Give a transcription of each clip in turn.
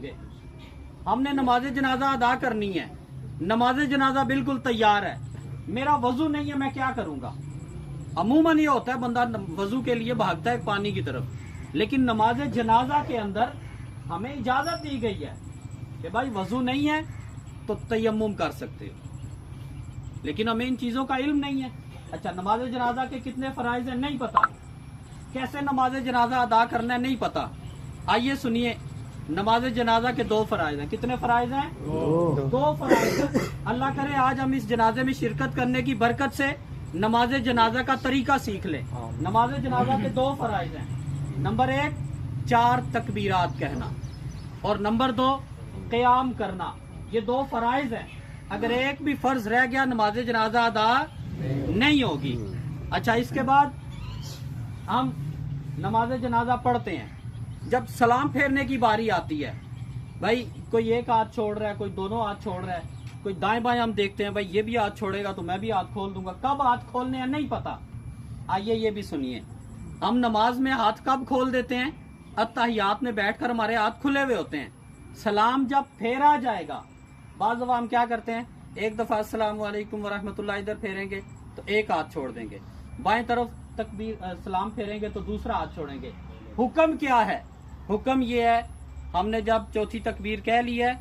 होंगे। हमने नमाज जनाजा अदा करनी है, नमाज जनाजा बिल्कुल तैयार है, मेरा वजू नहीं है, मैं क्या करूंगा। अमूमन ये होता है बंदा वजू के लिए भागता है पानी की तरफ, लेकिन नमाज जनाजा के अंदर हमें इजाजत दी गई है कि भाई वजू नहीं है तो तयम्मुम कर सकते हो, लेकिन हमें इन चीजों का इल्म नहीं है। अच्छा, नमाज जनाजा के कितने फराइज हैं नहीं पता, कैसे नमाज जनाजा अदा करना है नहीं पता। आइए सुनिए, नमाज जनाजा के 2 फराइज हैं। कितने फराइज हैं? 2 फराइज हैं। अल्लाह करे आज हम इस जनाजे में शिरकत करने की बरकत से नमाज जनाजा का तरीका सीख लें। नमाज जनाजा के 2 फराइज हैं। नंबर 1 4 तकबीरात कहना, और नंबर 2 क़याम करना। ये 2 फराइज हैं। अगर एक भी फर्ज रह गया नमाज जनाजा अदा नहीं होगी। अच्छा, इसके बाद हम नमाज जनाजा पढ़ते हैं। जब सलाम फेरने की बारी आती है, भाई कोई एक हाथ छोड़ रहा है, कोई दोनों हाथ छोड़ रहा है, कोई दाएं बाएं हम देखते हैं, भाई ये भी हाथ छोड़ेगा तो मैं भी हाथ खोल दूंगा। कब हाथ खोलने हैं नहीं पता। आइए ये भी सुनिए, हम नमाज में हाथ कब खोल देते हैं? अत्तहियात में बैठकर हमारे हाथ खुले हुए होते हैं। सलाम जब फेरा जाएगा, बाज़ दफा हम क्या करते हैं, एक दफा अस्सलाम वालेकुम वरहमतुल्लाह इधर फेरेंगे तो एक हाथ छोड़ देंगे, बाएं तरफ तकबीर सलाम फेरेंगे तो दूसरा हाथ छोड़ेंगे। हुक्म क्या है? हुक्म ये है, हमने जब चौथी तकबीर कह ली है,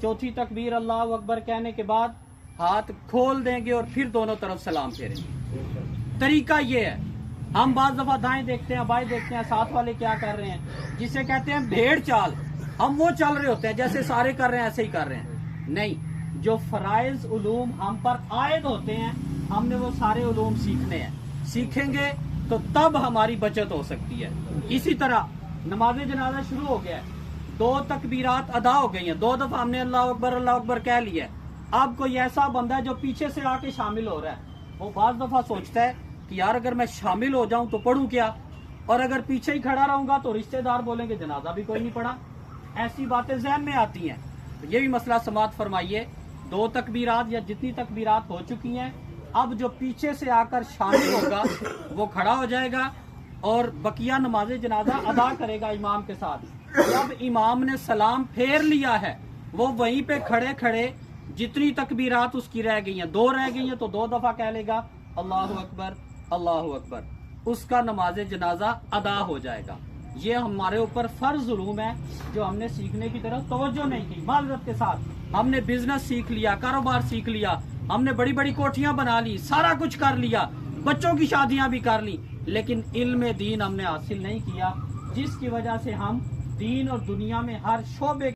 चौथी तकबीर अल्लाह अकबर कहने के बाद हाथ खोल देंगे और फिर दोनों तरफ सलाम फेरेंगे। तरीका ये है। हम बाज़ दफा दाएं देखते हैं, बाएं देखते हैं, साथ वाले क्या कर रहे हैं, जिसे कहते हैं भेड़ चाल, हम वो चल रहे होते हैं जैसे सारे कर रहे हैं ऐसे ही कर रहे हैं। नहीं, जो फराइज उलूम हम पर आयद होते हैं, हमने वो सारे उलूम सीखने हैं। सीखेंगे तो तब हमारी बचत हो सकती है। इसी तरह नमाज जनाजा शुरू हो गया है, 2 तकबीरात अदा हो गई हैं, 2 दफा हमने अल्लाह अकबर कह लिया है। अब कोई ऐसा बंदा है जो पीछे से आके शामिल हो रहा है, वो बाज़ दफा सोचता है कि यार अगर मैं शामिल हो जाऊं तो पढ़ूं क्या, और अगर पीछे ही खड़ा रहूंगा तो रिश्तेदार बोलेंगे जनाजा भी कोई नहीं पढ़ा। ऐसी बातें जहन में आती हैं। तो ये भी मसला समात फरमाइए। 2 तकबीरात या जितनी तकबीरात हो चुकी हैं, अब जो पीछे से आकर शामिल होगा वो खड़ा हो जाएगा और बकिया नमाज जनाजा अदा करेगा इमाम के साथ। जब इमाम ने सलाम फेर लिया है, वो वहीं पे खड़े खड़े जितनी तकबीरात उसकी रह गई हैं, 2 रह गई हैं तो 2 दफा कह लेगा अल्लाहु अकबर अल्लाहु अकबर, उसका नमाज जनाजा अदा हो जाएगा। ये हमारे ऊपर फर्ज उलूम है जो हमने सीखने की तरफ तवज्जो नहीं की। माजरत के साथ हमने बिजनेस सीख लिया, कारोबार सीख लिया, हमने बड़ी बड़ी कोठियां बना ली, सारा कुछ कर लिया, बच्चों की शादियां भी कर ली, लेकिन इल्म दीन हमने हासिल नहीं किया, जिसकी वजह से हम दीन और दुनिया में हर शोबे